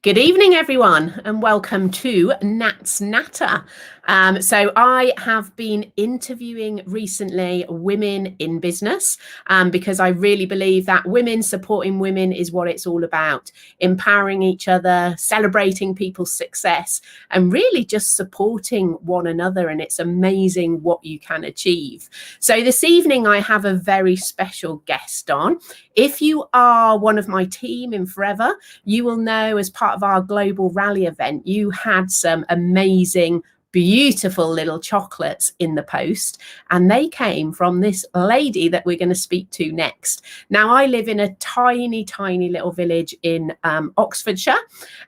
Good evening, everyone, and welcome to Nat's Natter. So I have been interviewing recently women in business because I really believe that women supporting women is what it's all about. Empowering each other, celebrating people's success, and really just supporting one another. And it's amazing what you can achieve. So this evening, I have a very special guest on. If you are one of my team in Forever, you will know as part of our global rally event, you had some amazing, beautiful little chocolates in the post, and they came from this lady that we're going to speak to next. Now, I live in a tiny, tiny little village in Oxfordshire,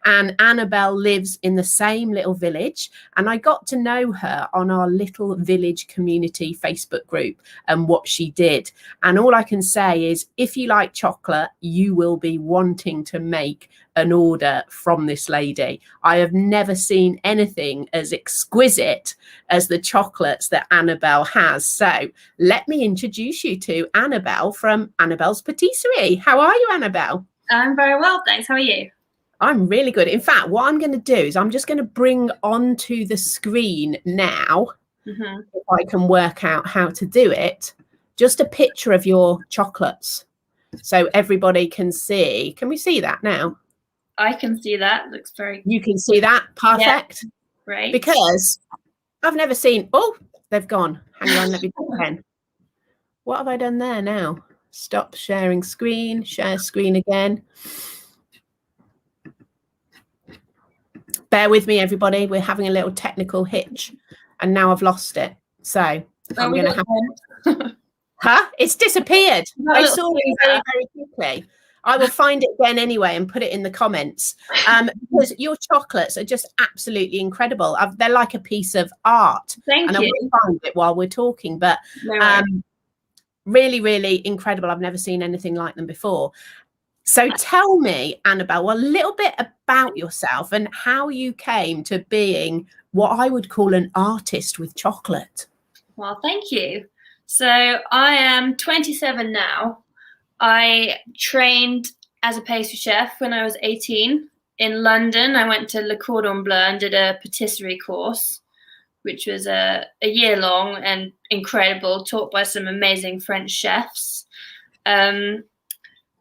and Annabel lives in the same little village, and I got to know her on our little village community Facebook group and what she did. And all I can say is, if you like chocolate, you will be wanting to make an order from this lady. I have never seen anything as exquisite as the chocolates that Annabel has. So let me introduce you to Annabel from Annabel's Pattisserie. How are you, Annabel? I'm very well, thanks. How are you? I'm really good. In fact, what I'm going to do is I'm just going to bring onto the screen now, if I can work out how to do it, just a picture of your chocolates so everybody can see. Can we see that now? I can see that. Looks very... You can see that? Perfect. Yeah, right. Because I've never seen... Oh, they've gone. Hang on, let me do it again. What have I done there now? Stop sharing screen. Share screen again. Bear with me, everybody. We're having a little technical hitch. And now I've lost it. So I'm going to have... Huh? It's disappeared. I saw it very, very quickly. I will find it again anyway and put it in the comments because your chocolates are just absolutely incredible. They're like a piece of art. Thank you. I will find it while we're talking, but really, really incredible. I've never seen anything like them before. So tell me, Annabel, a little bit about yourself and how you came to being what I would call an artist with chocolate. Well, thank you. So I am 27 now. I trained as a pastry chef when I was 18 in London. I went to Le Cordon Bleu and did a patisserie course, which was a year long and incredible, taught by some amazing French chefs. And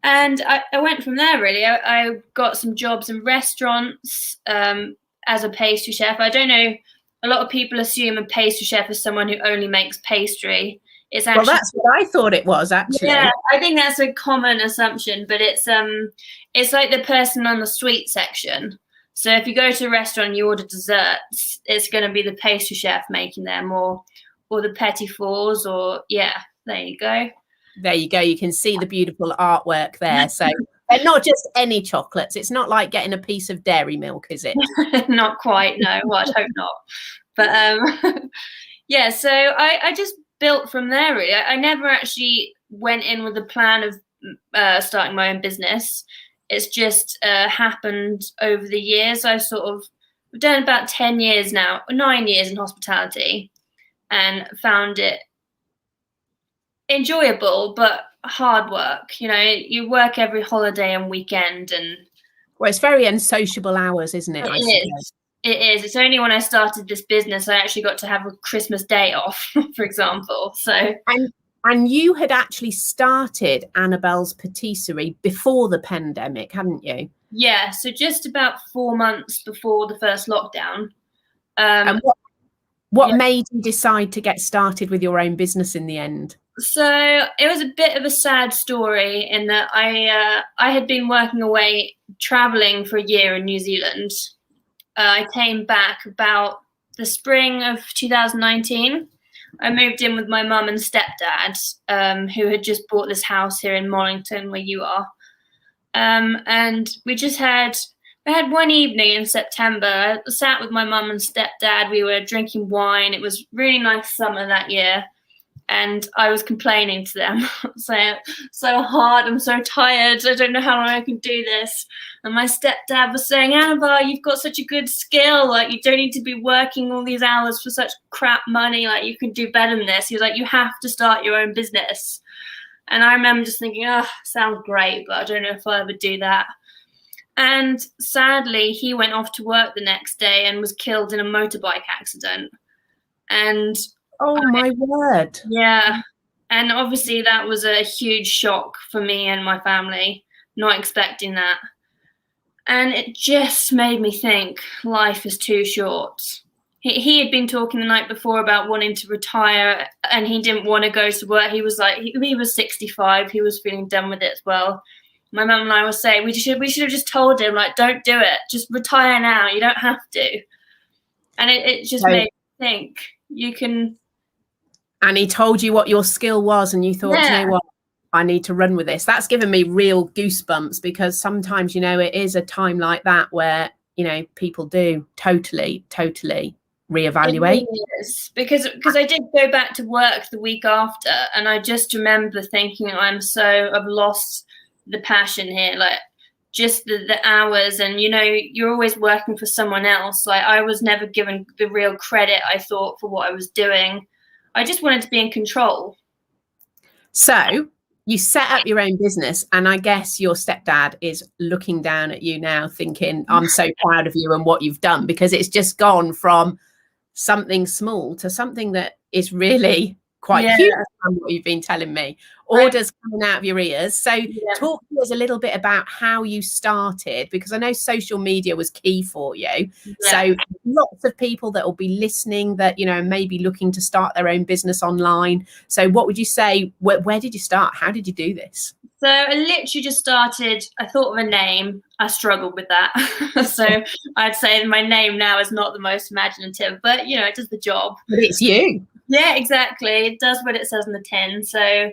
I went from there, really. I got some jobs in restaurants as a pastry chef. I don't know, a lot of people assume a pastry chef is someone who only makes pastry. It's actually, well, that's what I thought it was, actually. Yeah, I think that's a common assumption, but it's like the person on the sweet section. So if you go to a restaurant and you order desserts, it's going to be the pastry chef making them, or the petit fours, or yeah, there you go. There you go. You can see the beautiful artwork there. So they're not just any chocolates. It's not like getting a piece of dairy milk, is it? Not quite, no. Well, I'd hope not. But yeah, so I just built from there, really. I never actually went in with a plan of starting my own business. It's just happened over the years. I've done about 10 years now, 9 years in hospitality, and found it enjoyable but hard work. You know, you work every holiday and weekend, and well, it's very unsociable hours, isn't it? It is. It's only when I started this business I actually got to have a Christmas day off, for example. So and you had actually started Annabel's Pattisserie before the pandemic, hadn't you? Yeah, so just about 4 months before the first lockdown. And what made you decide to get started with your own business in the end? So it was a bit of a sad story in that I had been working away, traveling for a year in New Zealand. I came back about the spring of 2019. I moved in with my mum and stepdad, who had just bought this house here in Mornington, where you are. And we had one evening in September. I sat with my mum and stepdad. We were drinking wine. It was really nice summer that year. And I was complaining to them, saying, so hard, I'm so tired, I don't know how long I can do this. And my stepdad was saying, Annabel, you've got such a good skill, like you don't need to be working all these hours for such crap money, like you can do better than this. He was like, you have to start your own business. And I remember just thinking, oh, sounds great, but I don't know if I'll ever do that. And sadly, he went off to work the next day and was killed in a motorbike accident. And Oh my word. yeah, and obviously that was a huge shock for me and my family, not expecting that. And it just made me think life is too short. He had been talking the night before about wanting to retire, and he didn't want to go to work. He was like, he was 65. He was feeling done with it as well. My mum and I were saying we should have just told him, like, don't do it. Just retire now. You don't have to. And it just made me think you can. And he told you what your skill was, and you thought, Yeah. you know what, I need to run with this. That's given me real goosebumps, because sometimes, you know, it is a time like that where, you know, people do totally reevaluate. It really is. Because I did go back to work the week after, and I just remember thinking, I've lost the passion here, like just the hours, and you know, you're always working for someone else. Like, I was never given the real credit, I thought, for what I was doing. I just wanted to be in control. So you set up your own business, and I guess your stepdad is looking down at you now thinking, I'm so proud of you and what you've done, because it's just gone from something small to something that is really quite huge from what you've been telling me. Orders coming out of your ears. So talk to us a little bit about how you started, because I know social media was key for you. So lots of people that will be listening that, you know, maybe looking to start their own business online. So what would you say, where did you start? How did you do this? So I literally just started, I thought of a name. I struggled with that. So I'd say my name now is not the most imaginative, but you know, it does the job. But it's you. Yeah, exactly. It does what it says on the tin. So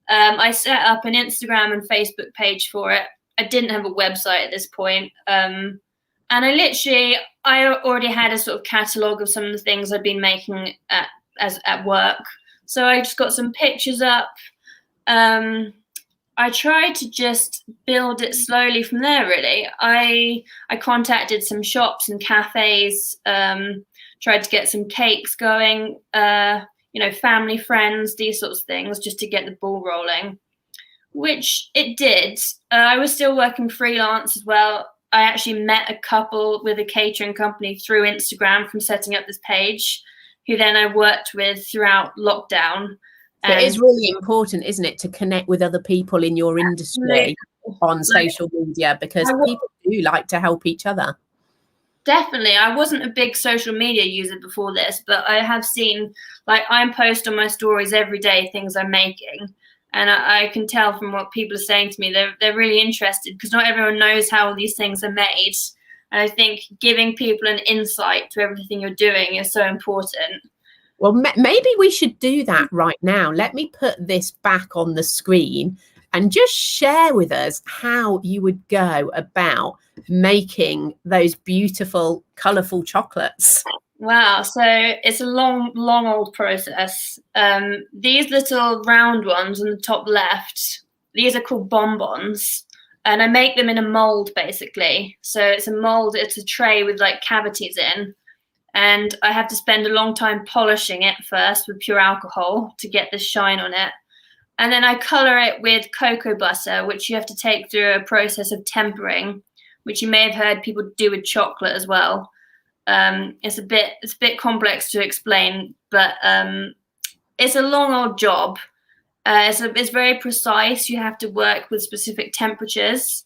I set up an Instagram and Facebook page for it. I didn't have a website at this point. And I already had a sort of catalogue of some of the things I'd been making at work. So I just got some pictures up. I tried to just build it slowly from there, really. I contacted some shops and cafes, tried to get some cakes going, you know, family, friends, these sorts of things, just to get the ball rolling, which it did. I was still working freelance as well. I actually met a couple with a catering company through Instagram from setting up this page, who then I worked with throughout lockdown. So it is really important, isn't it, to connect with other people in your industry on social media, because people do like to help each other. Definitely. I wasn't a big social media user before this, but I have seen, like, I post on my stories every day things I'm making. And I can tell from what people are saying to me, they're really interested, because not everyone knows how all these things are made. And I think giving people an insight to everything you're doing is so important. Well, maybe we should do that right now. Let me put this back on the screen and just share with us how you would go about making those beautiful, colourful chocolates. Wow. So it's a long old process. These little round ones on the top left, these are called bonbons. And I make them in a mold, basically. So it's a mold, it's a tray with like cavities in. And I have to spend a long time polishing it first with pure alcohol to get the shine on it. And then I colour it with cocoa butter, which you have to take through a process of tempering, which you may have heard people do with chocolate as well. It's a bit complex to explain, but it's a long old job. It's very precise. You have to work with specific temperatures.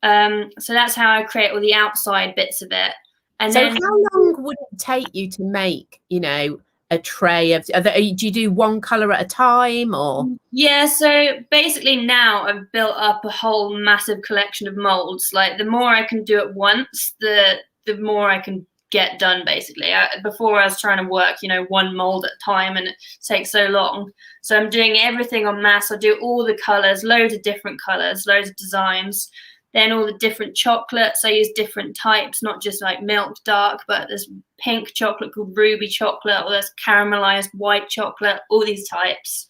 So that's how I create all the outside bits of it. And so then, how long would it take you to make, you know, a tray of, do you do one colour at a time, or? Yeah, so basically now I've built up a whole massive collection of molds. Like, the more I can do at once, the more I can get done, basically. Before I was trying to work, you know, one mold at a time, and it takes so long. So I'm doing everything en masse. I do all the colours, loads of different colours, loads of designs. Then all the different chocolates, I use different types, not just like milk dark, but there's pink chocolate called ruby chocolate, or there's caramelized white chocolate, all these types.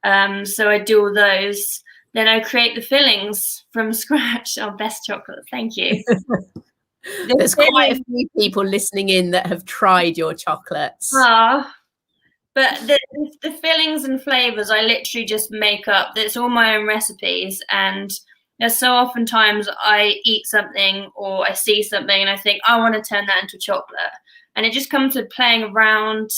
So I do all those. Then I create the fillings from scratch. Oh, best chocolate, thank you. There's quite a few people listening in that have tried your chocolates. But the fillings and flavors I literally just make up. It's all my own recipes, and there's so often times I eat something or I see something and I think I want to turn that into chocolate, and it just comes with playing around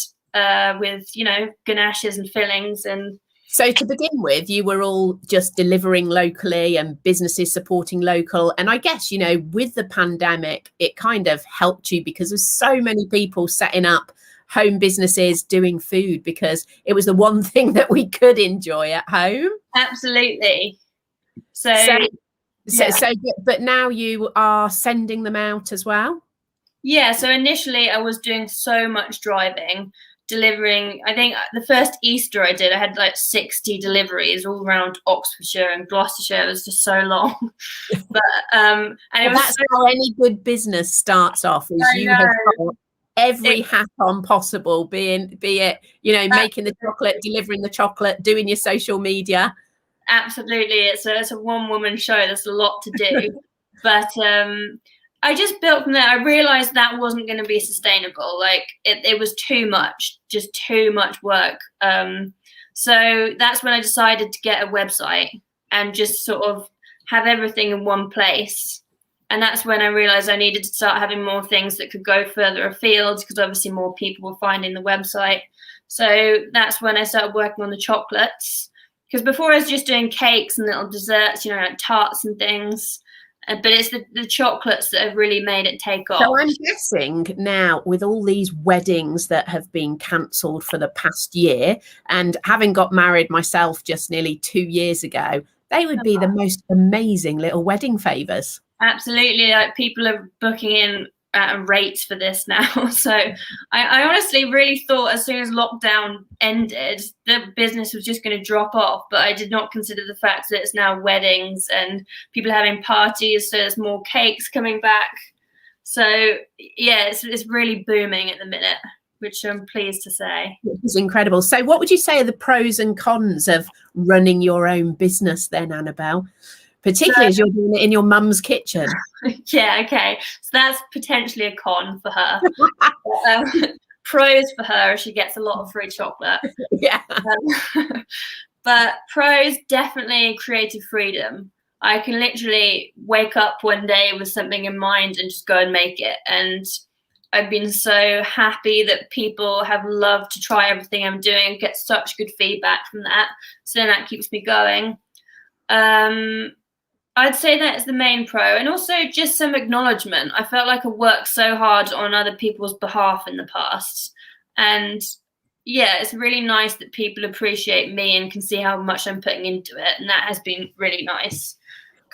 with, you know, ganaches and fillings. And so to begin with, you were all just delivering locally and businesses supporting local. And I guess, you know, with the pandemic, it kind of helped you because there's so many people setting up home businesses doing food because it was the one thing that we could enjoy at home. Absolutely. So, But now you are sending them out as well? Yeah, so initially I was doing so much driving, delivering. I think the first Easter I did, I had like 60 deliveries all around Oxfordshire and Gloucestershire. It was just so long. But and that's how any good business starts off, is you have got every hat on possible, be it, you know, making the chocolate, delivering the chocolate, doing your social media. Absolutely. It's a one-woman show. There's a lot to do. But I just built from there. I realized that wasn't going to be sustainable. Like it was too much, just too much work. So that's when I decided to get a website and just sort of have everything in one place. And that's when I realized I needed to start having more things that could go further afield, because obviously more people were finding the website. So that's when I started working on the chocolates. Because before I was just doing cakes and little desserts, you know, like tarts and things. But it's the chocolates that have really made it take off. So I'm guessing now, with all these weddings that have been cancelled for the past year, and having got married myself just nearly 2 years ago, they would be the most amazing little wedding favours. Absolutely. Like people are booking in rates for this now. So I honestly really thought as soon as lockdown ended, the business was just going to drop off. But I did not consider the fact that it's now weddings and people having parties. So there's more cakes coming back. So yeah, it's really booming at the minute, which I'm pleased to say. It's incredible. So what would you say are the pros and cons of running your own business then, Annabel? Particularly as you're doing it in your mum's kitchen. Yeah, okay. So that's potentially a con for her. Pros for her, she gets a lot of free chocolate. Yeah. But pros, definitely creative freedom. I can literally wake up one day with something in mind and just go and make it. And I've been so happy that people have loved to try everything I'm doing and get such good feedback from that. So then that keeps me going. I'd say that's the main pro, and also just some acknowledgement. I felt like I worked so hard on other people's behalf in the past, and yeah, it's really nice that people appreciate me and can see how much I'm putting into it, and that has been really nice.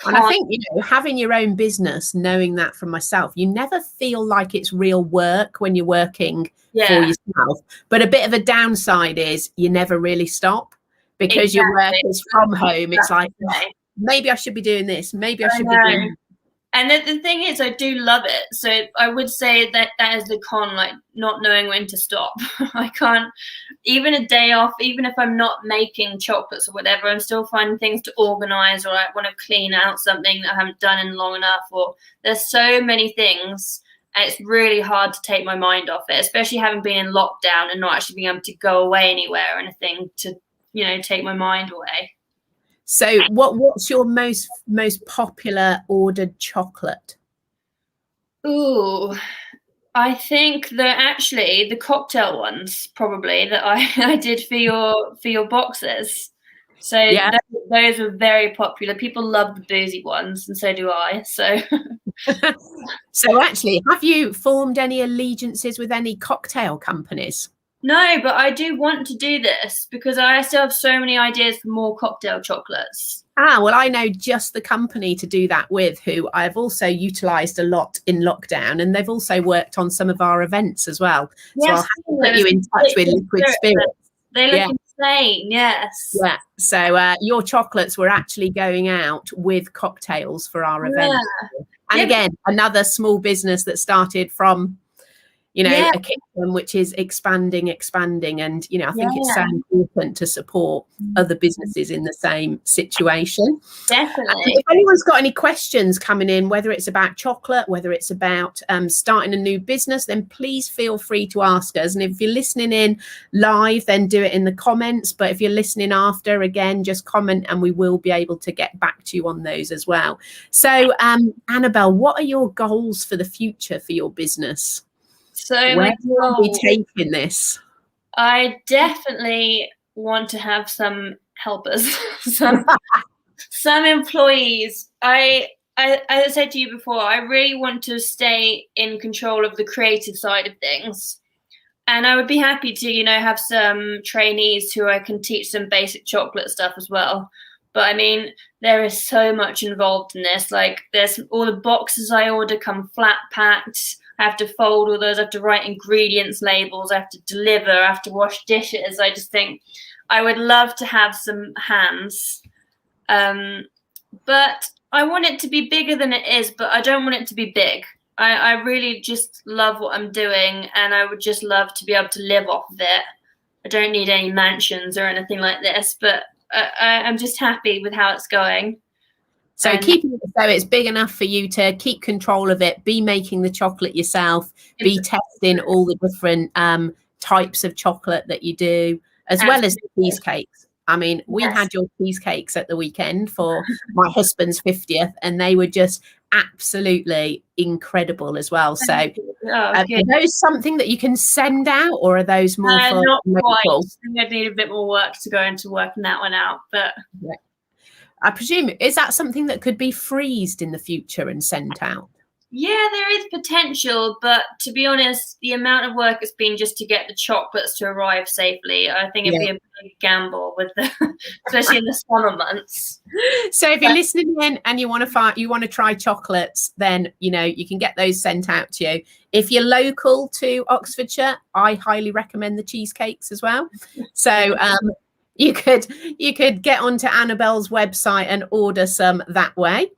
And I think, you know, having your own business, knowing that from myself, you never feel like it's real work when you're working for yourself. But a bit of a downside is you never really stop, because your work is from home. It's like, maybe I should be doing this. Maybe I should be doing. And the thing is, I do love it. So I would say that is the con, like not knowing when to stop. I can't, even a day off, even if I'm not making chocolates or whatever, I'm still finding things to organize, or I want to clean out something that I haven't done in long enough, or there's so many things. And it's really hard to take my mind off it, especially having been in lockdown and not actually being able to go away anywhere or anything to, you know, take my mind away. So what's your most popular ordered chocolate? Ooh, I think that actually the cocktail ones probably that I did for your boxes. So yeah, those were very popular. People love the boozy ones, and so do I. So so actually, have you formed any allegiances with any cocktail companies? No, but I do want to do this because I still have so many ideas for more cocktail chocolates. Well, I know just the company to do that with, who I've also utilised a lot in lockdown, and they've also worked on some of our events as well. Yes, so I'll have to put you in touch with Liquid Spirit. They look insane, yes. Yeah, so your chocolates were actually going out with cocktails for our event. And again, another small business that started from, you know, Yeah, a kitchen which is expanding. And, you know, I think it's so yeah, important to support other businesses in the same situation. definitely. If anyone's got any questions coming in, whether it's about chocolate, whether it's about starting a new business, then please feel free to ask us. And if you're listening in live, then do it in the comments. But if you're listening after, again, just comment and we will be able to get back to you on those as well. So, Annabel, what are your goals for the future for your business? So Where my do you be goal, taking this? I definitely want to have some helpers, some employees. As I said to you before, I really want to stay in control of the creative side of things. And I would be happy to, you know, have some trainees who I can teach some basic chocolate stuff as well. But I mean, there is so much involved in this. Like, there's all the boxes I order come flat packed. I have to fold all those. I have to write ingredients labels. I have to deliver. I have to wash dishes. I just think I would love to have some hands. But I want it to be bigger than it is, but I don't want it to be big. I really just love what I'm doing, and I would just love to be able to live off of it. I don't need any mansions or anything like this, but I'm just happy with how it's going. So keeping it so it's big enough for you to keep control of it, be making the chocolate yourself, be testing all the different types of chocolate that you do, as well as the cheesecakes. I mean, we had your cheesecakes at the weekend for my husband's 50th, and they were just absolutely incredible as well. So are those something that you can send out, or are those more for not local? quite. I think I'd need a bit more work to go into working that one out. But I presume, is that something that could be freezed in the future and sent out? Yeah, there is potential, but to be honest, the amount of work it's been just to get the chocolates to arrive safely, I think it'd be a big gamble with especially in the summer months. So if you're listening in and you want to try chocolates, then you know you can get those sent out to you. If you're local to Oxfordshire, I highly recommend the cheesecakes as well. So you could get onto Annabel's website and order some that way.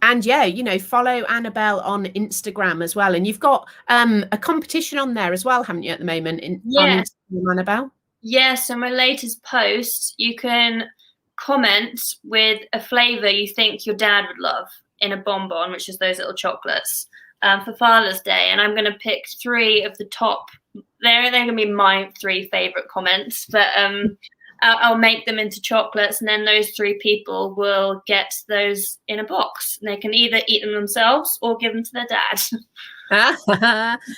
And yeah, you know, follow Annabel on Instagram as well. And you've got a competition on there as well, haven't you, at the moment? On Instagram, Annabel? Yeah, so my latest post, you can comment with a flavour you think your dad would love in a bonbon, which is those little chocolates, for Father's Day. And I'm going to pick 3 of the top. They're going to be my 3 favourite comments, but I'll make them into chocolates, and then those 3 people will get those in a box. And they can either eat them themselves or give them to their dad.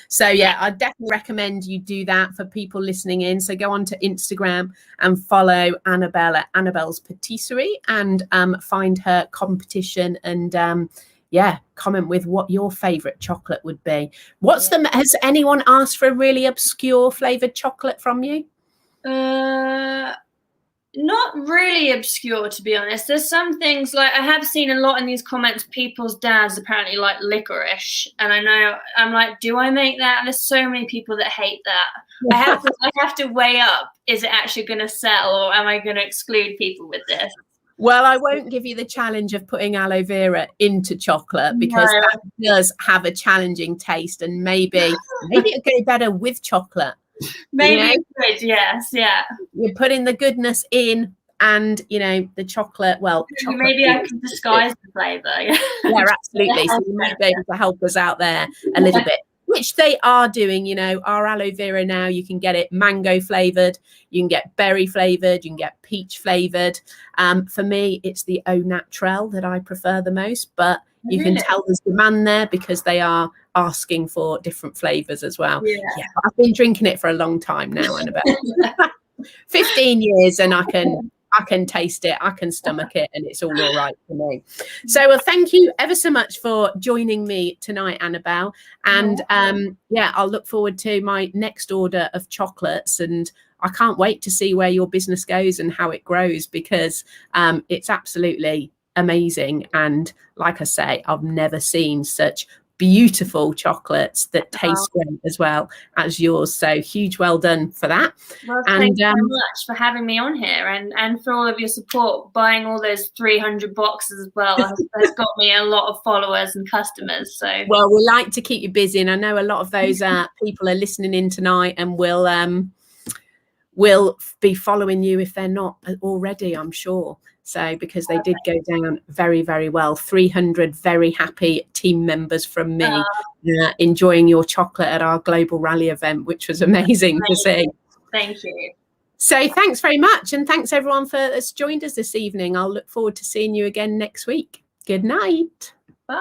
So yeah, I definitely recommend you do that for people listening in. So go on to Instagram and follow Annabel at Annabel's Pattisserie, and find her competition, and comment with what your favorite chocolate would be. Has anyone asked for a really obscure flavored chocolate from you? Not really obscure, to be honest. There's some things, like, I have seen a lot in these comments, people's dads apparently like licorice, and I know, I'm like, do I make that? And there's so many people that hate that. I have to weigh up, is it actually going to sell, or am I going to exclude people with this? Well, I won't give you the challenge of putting aloe vera into chocolate, because that does have a challenging taste, and maybe it'd go better with chocolate. Maybe it could, yes, yeah. You're putting the goodness in, and you know the chocolate. Well, maybe I can disguise the flavour. Yeah, absolutely. So you might be able to help us out there a little bit, which they are doing. You know, our aloe vera now, you can get it mango flavored, you can get berry flavored, you can get peach flavored. For me, it's the au naturel that I prefer the most, but you can tell there's demand there because they are asking for different flavors as well. Yeah, I've been drinking it for a long time now, Annabel. 15 years, and I can taste it, I can stomach it, and it's all right for me. So thank you ever so much for joining me tonight, Annabel. And I'll look forward to my next order of chocolates, and I can't wait to see where your business goes and how it grows, because it's absolutely amazing. And like I say, I've never seen such beautiful chocolates that taste great as well as yours. So huge well done for that. Well, And thank you so much for having me on here, and for all of your support. Buying all those 300 boxes as well has got me a lot of followers and customers. So well, we like to keep you busy, and I know a lot of those people are listening in tonight and will be following you if they're not already, I'm sure. So because they did go down very, very well. 300 very happy team members from me enjoying your chocolate at our global rally event, which was amazing to see. Thank you. So thanks very much, and thanks everyone for has joined us this evening. I'll look forward to seeing you again next week. Good night.